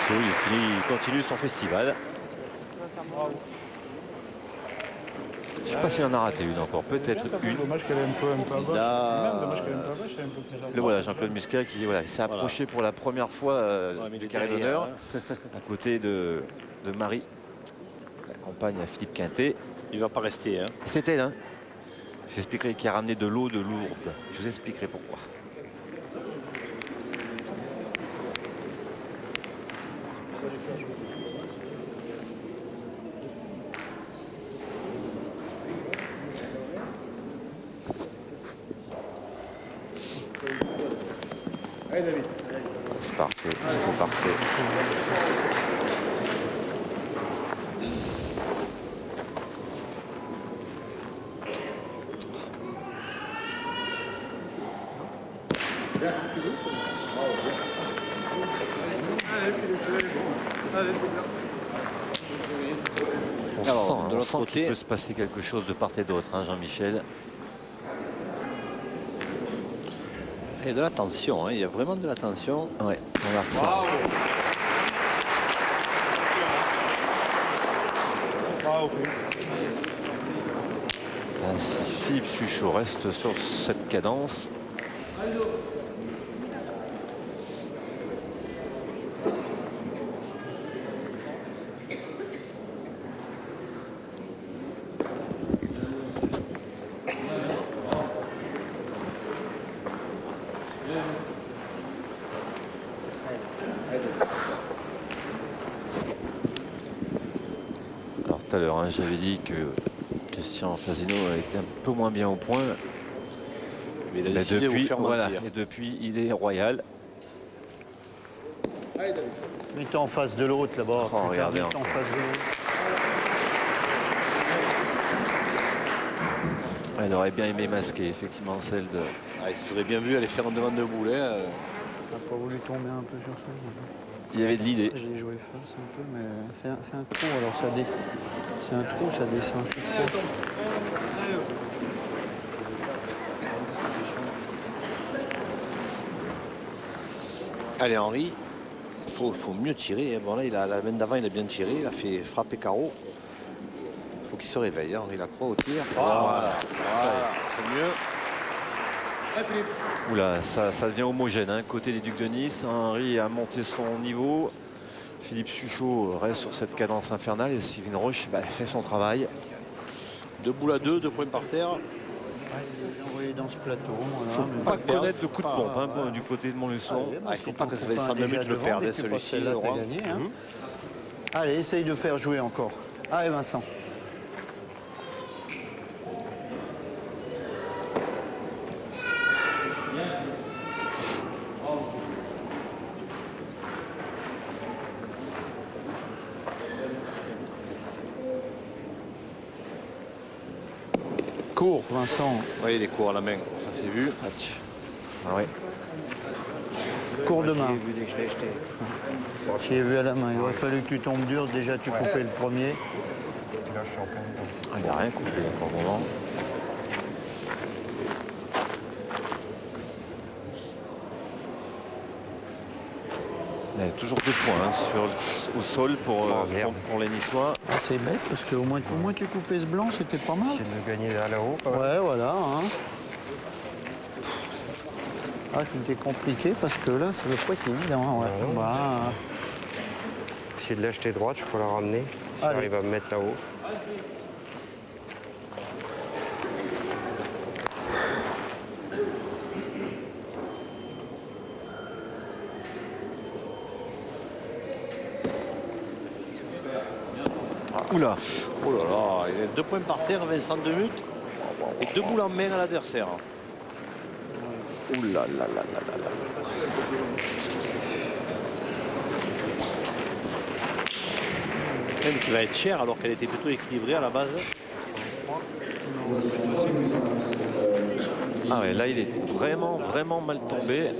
Suchot, il continue son festival. Je ne sais pas s'il en a raté une encore, peut-être une. Dommage qu'elle est un peu bas. Le voilà, Jean-Claude Muscat qui voilà, s'est approché pour la première fois du carré d'honneur, à côté de Marie, la compagne à Philippe Quintet. Il ne va pas rester. Hein. C'est elle, hein. J'expliquerai qui a ramené de l'eau de Lourdes. Je vous expliquerai pourquoi. C'est parfait, c'est parfait. On sent qu'il peut se passer quelque chose de part et d'autre, hein, Jean-Michel. Il y a de la tension, hein. Il y a vraiment de la tension. Ouais, on la ressent. Si Philippe Suchot reste sur cette cadence, alors tout à l'heure, hein, j'avais dit que Christian Fasino était un peu moins bien au point. Mais il a décidé de vous faire mentir. Et depuis, il est royal. Mets-toi en face de l'autre là-bas. Oh, regardez en face de l'autre. Elle aurait bien aimé masquer, effectivement, celle de... Ah, il serait bien vu aller faire une demande de boulet. Ça n'a pas voulu tomber un peu sur ça. Il y avait de l'idée. J'ai joué face un peu, mais c'est un trou, alors ça c'est un trou, ça descend chaque fois. Allez, Henri, il faut mieux tirer. Bon, là, la main d'avant, il a bien tiré. Il a fait frapper carreau. Il faut qu'il se réveille. Henri Lacroix au tir. Voilà. C'est mieux. Oula, ça devient homogène, hein, côté des Ducs de Nice. Henri a monté son niveau. Philippe Suchot reste sur cette cadence infernale et Sylvain Roche fait son travail. 2 boules à 2, 2 points par terre. Envoyé dans ce plateau. Faut pas connaître le coup de pompe, hein, du côté de Montluçon. Il ne faut pas que ça va descendre le perdre, celui-ci. Allez, essaye de faire jouer encore. Allez, Vincent. Court, Vincent. Oui, il est court à la main, ça s'est vu. Ah ouais. Court de main. J'ai vu à la main. Il aurait fallu que tu tombes dur. Déjà, tu coupais le premier. Là, je suis en plein dedans. Il n'a rien coupé pour le moment. Il y a toujours 2 points hein, au sol pour les Niçois. Ah, c'est bête parce qu'au moins tu coupais ce blanc, c'était pas mal. Essayer de gagner là-haut. Ouais, voilà. Hein. Ah, tout est compliqué parce que là, ça ne veut pas être évident. Ouais. Bah, Essayer de l'acheter droite, je peux la ramener. J'arrive à me mettre là-haut. Oula. Oh là là, il a 2 points par terre, Vincent de Muth. Et 2 boules en main à l'adversaire. Oula là là là là là. Elle qui va être chère alors qu'elle était plutôt équilibrée à la base. Ah ouais, là il est vraiment mal tombé.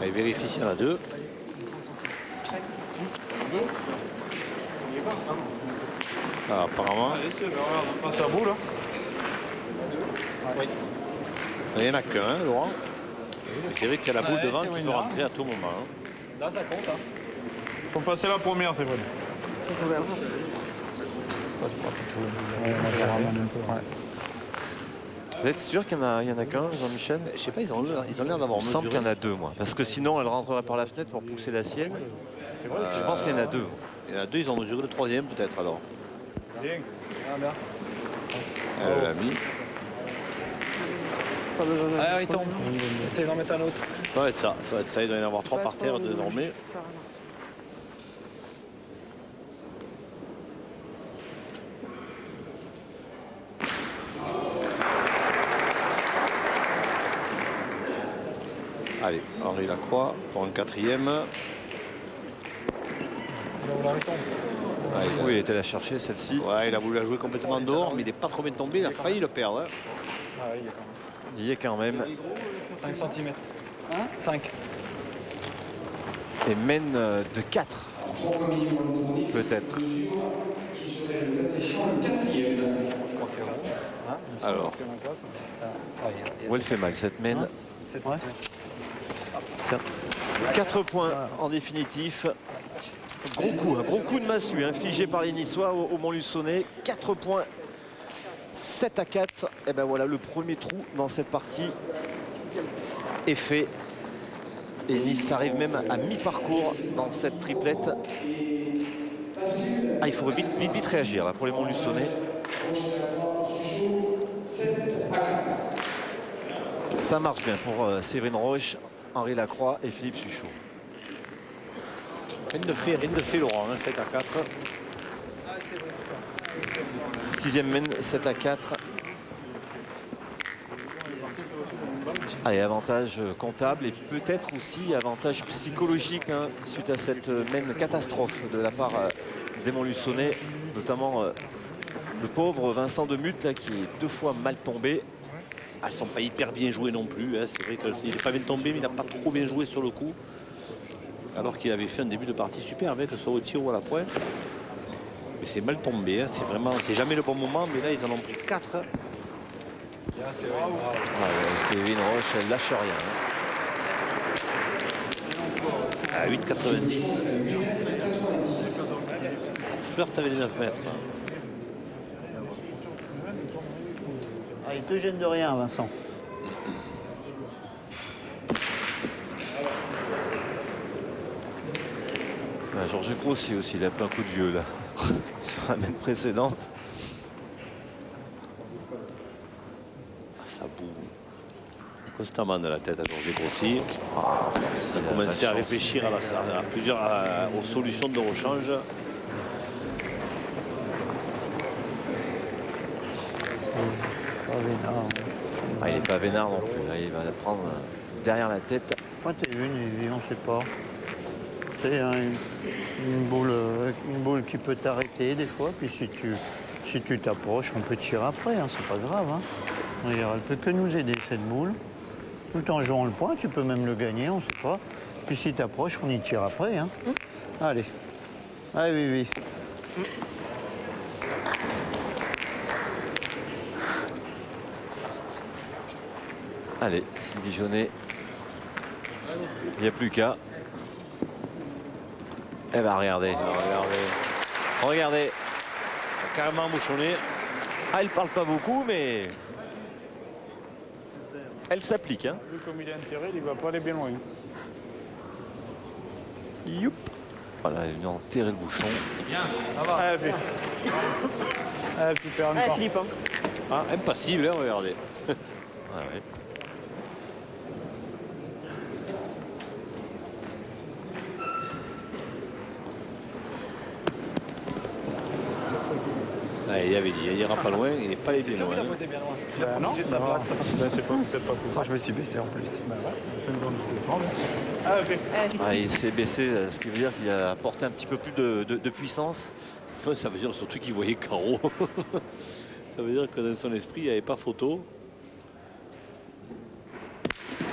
Il vérifie s'il y en a 2. Ah, apparemment. Ça boule, là. Oui. Il n'y en a qu'un, Laurent. Mais c'est vrai qu'il y a la boule devant qui peut rentrer à tout moment. Hein. Là, ça compte. Hein. Faut passer la première, c'est vrai. Vous êtes sûr qu'il y en a qu'un, Jean-Michel? Je sais pas, ils ont l'air d'avoir Il me semble mesuré. qu'il y en a deux, moi. Parce que sinon, elle rentrerait par la fenêtre pour pousser la sienne. Je pense qu'il y en a deux. Il y en a deux, ils ont mesuré le troisième peut-être alors. Bien. Ah, bien. Elle l'a mis. Ah, il tombe. Essaye d'en mettre un autre. Ça va être ça, il doit y en avoir trois par terre désormais. Allez, Henri Lacroix pour un quatrième. Ah, Oui, il était la chercher, celle-ci. ouais, il a voulu la jouer complètement dehors, mais il n'est pas trop bien tombé, il a failli le perdre. Hein. Ah, Il y est quand même. 5 cm. 5. Et mène de 4. Peut-être. Alors, Où elle fait mal, cette mène. 7 Ouais. cm. 4 points en définitif. Un gros coup de massue infligé par les Niçois au Montluçonnais. 4 points. 7-4. Et ben voilà, le premier trou dans cette partie est fait. Et Nice arrive même à mi-parcours dans cette triplette. Ah, il faut vite réagir là, pour les Montluçonnais. Ça marche bien pour Séverine Roche, Henri Lacroix et Philippe Suchot. rien de fait Laurent, hein, 7-4. 6e mène, 7-4. Allez, avantage comptable et peut-être aussi avantage psychologique hein, suite à cette mène catastrophe de la part des Montluçonnais, notamment le pauvre Vincent Demuth là, qui est 2 fois mal tombé. Ah, elles ne sont pas hyper bien jouées non plus. Hein. C'est vrai qu'il n'est pas bien tombé, mais il n'a pas trop bien joué sur le coup. Alors qu'il avait fait un début de partie super, que ce soit au tir ou à la pointe. Mais c'est mal tombé. Hein. C'est jamais le bon moment, mais là, ils en ont pris 4. Séverine Roche, elle lâche rien. Hein. À 8,90. Flirte avec les 9 mètres. Ah, il te gêne de rien, Vincent. Georges Grossi aussi, il a pris un coup de vieux là sur la mène précédente. Ça boue constamment de la tête à Georges Grossi. Il Il a commencé à réfléchir aux solutions de rechange. Ah, il n'est pas vénard non plus. Là, il va la prendre derrière la tête. Pourquoi t'es venu, on ne sait pas. C'est une boule qui peut t'arrêter des fois. Puis si tu t'approches, on peut tirer après. Hein, c'est pas grave. Hein. Regarde, elle peut que nous aider cette boule. Tout en jouant le point, tu peux même le gagner, on ne sait pas. Puis si tu approches, on y tire après. Hein. Allez. Allez, oui. Allez, Sylvie Jaunet. Il n'y a plus qu'à. Eh ben regardez. Regardez. Carrément bouchonné. Ah, elle parle pas beaucoup, mais elle s'applique. Hein. Vu comme il est enterré, il ne va pas aller bien loin. Youp. Voilà, elle vient enterrer le bouchon. Ah, vite. Ah, tu perds encore. Philippe. Hein. Ah, impassible, hein, regardez. Ah, ouais. Ah, il avait dit, il n'ira pas loin, il n'est pas allé bien loin. Il a pointé bien loin. Il a Ben pas non, bougé de sa place. Ben, c'est peut-être pas cool. Ah, je me suis baissé en plus. Ah, ok. Ah, il s'est baissé, ce qui veut dire qu'il a apporté un petit peu plus de puissance. Ça veut dire surtout qu'il voyait carreau. Ça veut dire que dans son esprit, il n'y avait pas photo.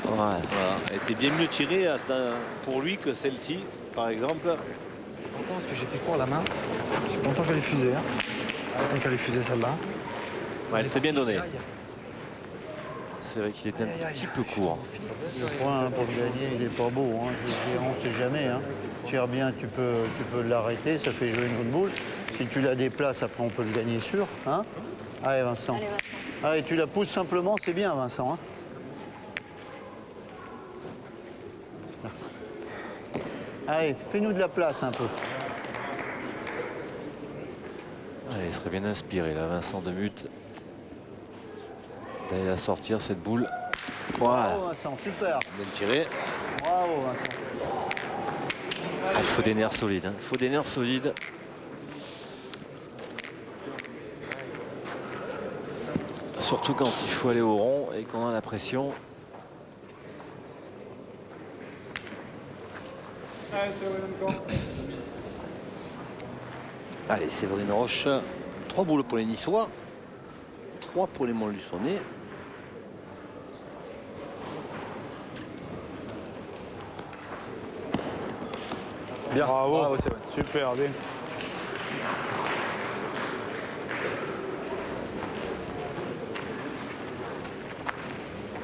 Ouais. Voilà. Elle était bien mieux tirée pour lui que celle-ci, par exemple. Je suis content parce que j'étais court à la main. Je suis content qu'elle ait fusé. Hein. Content qu'elle ait fusé celle-là. Ouais, elle s'est bien donnée. C'est vrai qu'il était un petit peu court. Le point pour le gagner, il n'est pas beau. Hein. Je veux dire, on ne sait jamais. Hein. Tire bien, tu peux l'arrêter, ça fait jouer une autre boule. Si tu la déplaces, après on peut le gagner sûr. Hein. Allez Vincent. Allez, Vincent. Allez, tu la pousses simplement, c'est bien Vincent. Hein. Allez, fais-nous de la place un peu. Allez, il serait bien inspiré là, Vincent Demuth. D'aller la sortir cette boule. Voilà. Bravo Vincent, super. Bien tiré. Bravo Vincent. Ah, il faut des nerfs solides. Hein. Il faut des nerfs solides. Surtout quand il faut aller au rond et qu'on a la pression. Allez, Séverine Roche. 3 boules pour les Niçois. 3 pour les Montluçonnais. Bien. Bravo. Super, bien.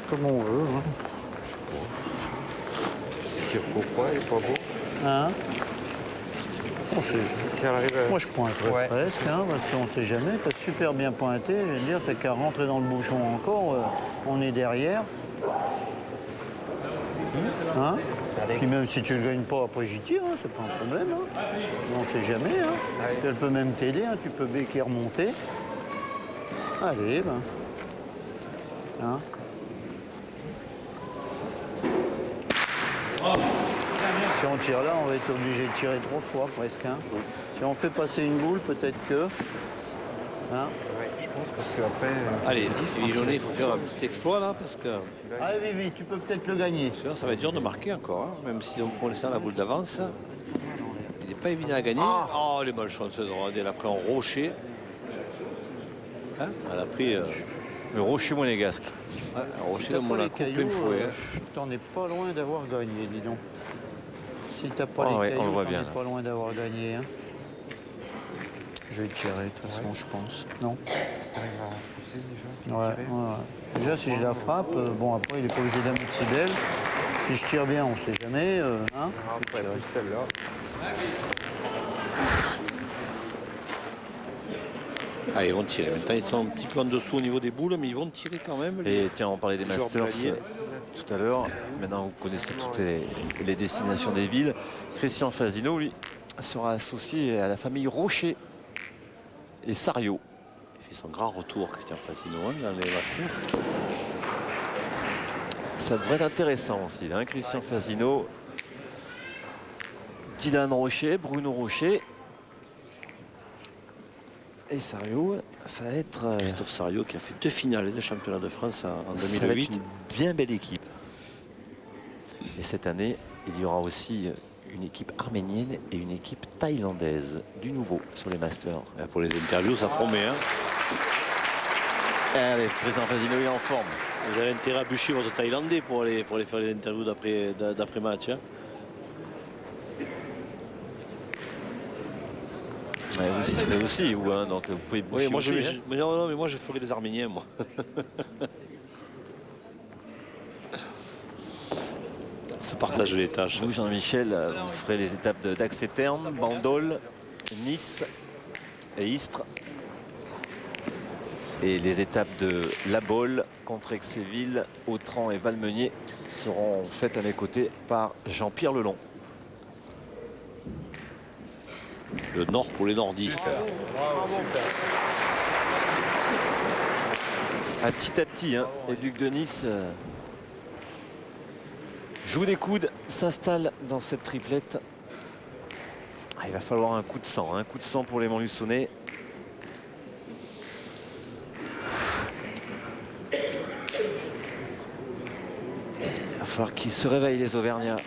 Comme on veut. Hein. Tire pourquoi il est pas beau. Hein. On sait, Qui arrive à- moi je pointerais Ouais. presque, hein, parce qu'on ne sait jamais. Tu as super bien pointé. Je veux dire, tu n'as qu'à rentrer dans le bouchon encore. On est derrière. Hein. Puis même si tu ne le gagnes pas, après j'y tire, hein, c'est pas un problème. Hein. On ne sait jamais. Hein. Elle peut même t'aider, hein, tu peux béquer remonter. Allez, ben. Hein. Si on tire là, on va être obligé de tirer 3 fois presque. Hein. Si on fait passer une boule, peut-être que. Hein. Ouais, je pense parce qu'après. Allez, Sylvie Jaunet, il faut faire un petit exploit là, parce que Allez, Vivi, tu peux peut-être le gagner. sinon, ça va être dur de marquer encore. Hein. Même si on prend laisser la boule d'avance, il n'est pas évident à gagner. Oh, les malchanceuses, regardez, elle a pris en rocher. Hein, elle a pris Le rocher monégasque. un rocher T'as de pas les Monaco plein cailloux, de fouet. t'en es pas loin d'avoir gagné, dis donc. Si t'as pas Ah les ouais, on cailloux, le voit t'en bien, es là. pas loin d'avoir gagné. Hein. Je vais tirer, de toute façon, je pense. Non. Ouais, ouais. Déjà, si je la frappe, bon, après, il est pas obligé de la mettre si belle. Si je tire bien, on sait jamais. Hein. Après, plus celle-là. Ah, ils vont tirer. Maintenant, ils sont un petit peu en dessous au niveau des boules, mais ils vont tirer quand même. Et tiens, on parlait des Joueur Masters Blalier. tout à l'heure. Maintenant, vous connaissez toutes les destinations des villes. Christian Fasino, lui, sera associé à la famille Rocher et Sario. Il fait son grand retour, Christian Fasino, hein, dans les Masters. Ça devrait être intéressant aussi, hein, Christian Fasino. Dylan Rocher, Bruno Rocher. Et Sario, ça va être... Christophe Sario qui a fait 2 finales de championnat de France en ça va être 2008. une bien belle équipe. Et cette année, il y aura aussi une équipe arménienne et une équipe thaïlandaise, du nouveau sur les Masters. Pour les interviews, ça promet. Hein. Allez, Christian Fasino est en forme. Vous avez intérêt à bûcher votre Thaïlandais pour aller faire les interviews d'après-match. Hein. Ouais, vous y serez aussi, vous, hein, donc vous pouvez boucher Oui, moi, aussi, hein. mais non, mais moi je ferai les Arméniens, moi. Se partage les tâches. Vous, Jean-Michel, vous ferez les étapes d'Axe-Terme, Bandol, Nice et Istres. Et les étapes de La Baule, Contrexéville, Autran et Valmeunier seront faites à mes côtés par Jean-Pierre Lelon. Le nord pour les nordistes. Petit à petit, hein, les Ducs de Nice jouent des coudes, s'installent dans cette triplette. Ah, il va falloir un coup de sang pour les Montluçonnais. Il va falloir qu'ils se réveillent, les Auvergnats.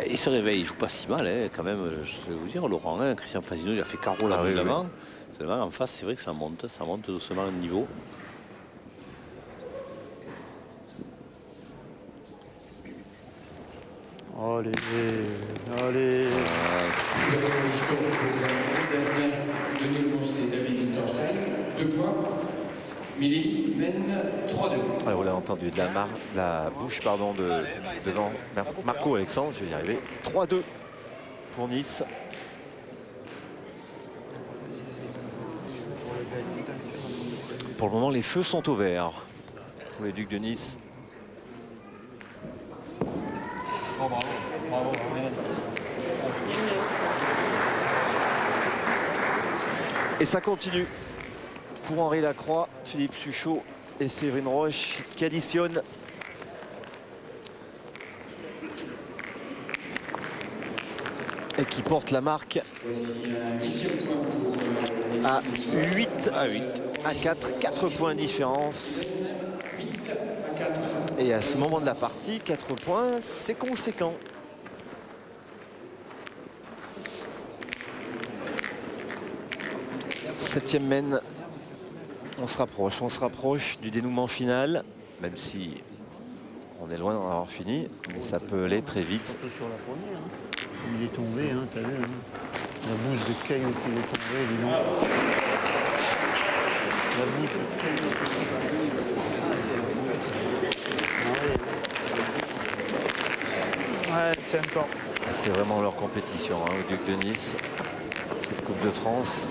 Il se réveille, il joue pas si mal, hein, quand même, je vais vous dire, Laurent. Hein, Christian Fasino, il a fait carreau là oui, d'avant. oui. Seulement, en face, c'est vrai que ça monte doucement le niveau. Allez, allez. Le score pour Dasnas, Denis Mons et David Winterstein, 2 points. Milly mène 3-2. Alors, vous l'avez entendu de la bouche pardon, devant Marco Alexandre, je vais y arriver. 3-2 pour Nice. Pour le moment, les feux sont au vert pour les Ducs de Nice. Et ça continue pour Henri Lacroix, Philippe Suchot et Séverine Roche qui additionnent. Et qui portent la marque à 8 à 4, 4 points de différence. Et à ce moment de la partie, 4 points, c'est conséquent. Septième mène, on se rapproche du dénouement final, même si on est loin d'en avoir fini, mais ça peut aller très vite. Un peu sur la première, hein. Il est tombé, hein, t'as vu, hein. La bouse de caillou qui est tombée, dis donc. La bouse de caillou qui est tombée. Ouais, c'est encore. C'est vraiment leur compétition hein, au Duc de Nice, cette Coupe de France.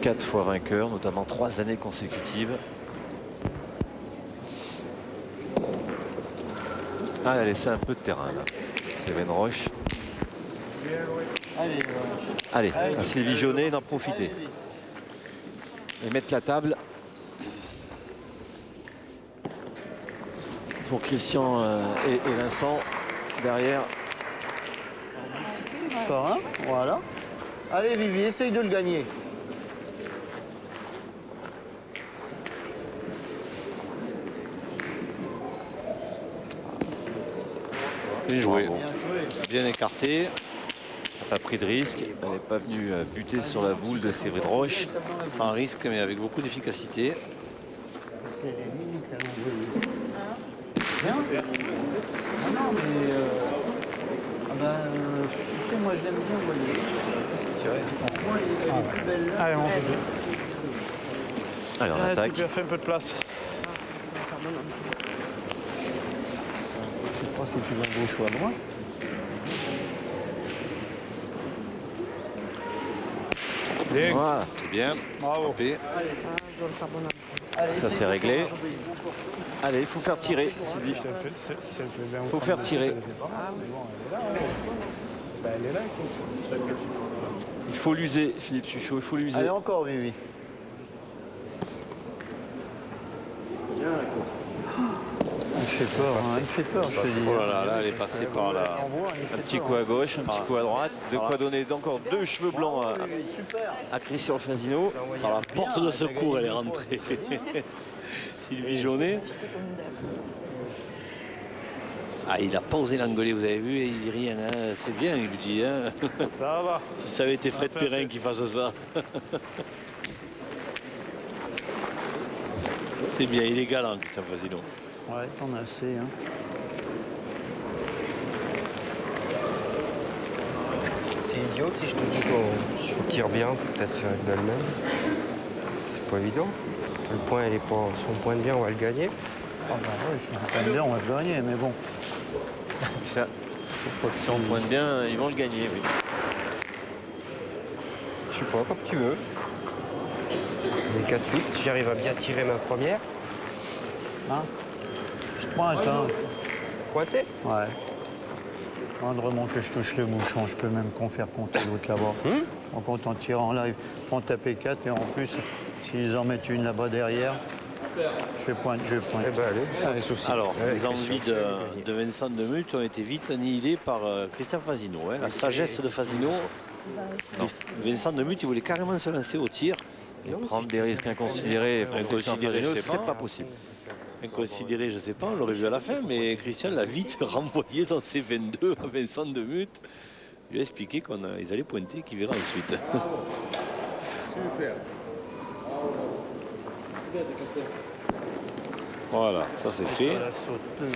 Quatre fois vainqueur, notamment 3 années consécutives. Ah, elle a laissé un peu de terrain là. Séverine Roche. Allez, à Sylvie Jaunet d'en profiter. Et mettre la table pour Christian et Vincent derrière. Encore un, voilà. Allez Vivi, essaye de le gagner. Bien joué. Bravo. Bien écarté. Pas pris de risque, elle n'est pas venue buter sur la boule de Séverine Roche. Sans risque, mais avec beaucoup d'efficacité. Parce qu'elle est limite à l'envoyer. Bien. Ah non, mais... tu sais, moi je l'aime bien envoyer. Moi, elle est plus belle là. Allez, on fait ça. Allez, on attaque. Tu peux faire un peu de place. Je sais pas si tu vas à gauche ou à droite. Bien. Voilà, C'est bien. Bravo. Frappé. ça c'est réglé. Allez, il faut faire tirer, Sylvie. Faut faire tirer. Il faut l'user, Philippe Suchot, il faut l'user. Allez, encore Vivi. Il fait peur, hein, il fait peur, je te dis. Oh là là, là, elle est passée par là. Un petit coup à gauche, un petit coup à droite. De quoi donner encore 2 cheveux blancs Super. à Christian Fasino. Par la porte de secours, elle est rentrée. Sylvie Jaunet. Ah, il a pas osé l'engueuler, vous avez vu, il dit rien. Hein. C'est bien, il lui dit. Hein. Ça va. Si ça avait été Fred Perrin qui fasse ça. C'est bien, il est galant, Christian Fasino. Ouais, t'en as assez. Hein. C'est idiot si je te dis qu'on tire bien, peut-être sur une belle même. C'est pas évident. Le point, elle est pas. Son point de bien, on va le gagner. Ah bah oui, si on pointe bien, on va le gagner, mais bon. Ça, si on pointe bien, ils vont le gagner, oui. Je sais pas, comme tu veux. Les 4-8, si j'arrive à bien tirer ma première. Hein? Je pointe, hein. Pointer. Ouais. Moindrement que je touche le bouchon, je peux même faire compter l'autre là-bas. En compte en tirant là, ils font taper 4 et en plus, s'ils en mettent une là-bas derrière, je pointe, je pointe. Eh ben allez, pas de souci. Alors, Allez, les envies de Vincent Demuth ont été vite annihilées par Christian Fasino. Hein. La sagesse de Fasino. Vincent Demuth, il voulait carrément se lancer au tir. Et prendre des risques inconsidérés pour Christian Inconsidérés, Fasino, je sais c'est pas. pas possible. Inconsidéré, je sais pas, on l'aurait vu à la fin, mais Christian l'a vite renvoyé dans ses 22 à Vincent Demuth. Il a expliqué qu'ils allaient pointer, qu'il verra ensuite. Super. Voilà, ça c'est fait. La sauteuse.